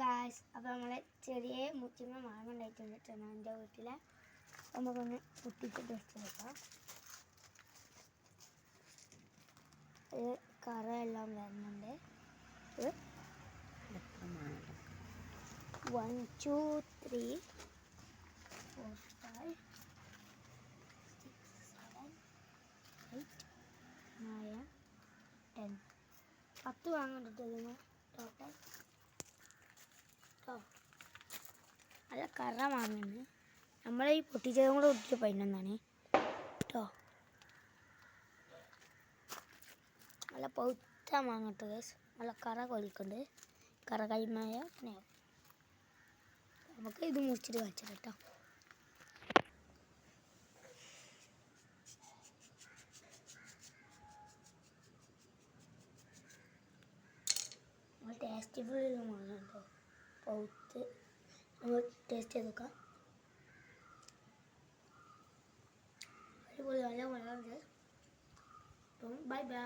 Guys, അപ്പോൾ നമ്മളെ ചെറിയ മുച്ചിങ്ങ മാങ്ങ ഉണ്ടായിട്ടുണ്ട് എൻ്റെ വീട്ടിൽ. നമുക്കൊന്ന് പൊട്ടിച്ച് ടെസ്റ്റ് ചെയ്താൽ കറ എല്ലാം വരുന്നുണ്ട്. 1 2 3 4 5 6 7 8 9 10 10 വാങ്ങണ്ടിട്ട് ടോട്ടൽ നല്ല കറ വാങ്ങുന്നത്. നമ്മളെ ഈ പൊട്ടിച്ചതും കൂടെ ഇട്ടിട്ട് 11 കേട്ടോ. നല്ല പൗത്ത മാങ്ങട്ട് ഗൈസ്, നല്ല കറ കൊലിക്കുന്നുണ്ട്. കറ കൈമായ നമുക്ക് ഇത് മുറിച്ചിട്ട് കാണിച്ചത് കേട്ടോ. ടേസ്റ്റ് ഫുള്ളിൽ മാങ്ങ കേട്ടോ, പൗത്ത്. നമ്മൾ ടേസ്റ്റ് ചെയ്ത് നോക്കാം. അടിപൊളി നല്ല വെള്ളമുണ്ട്. അപ്പം ബൈ ബൈ.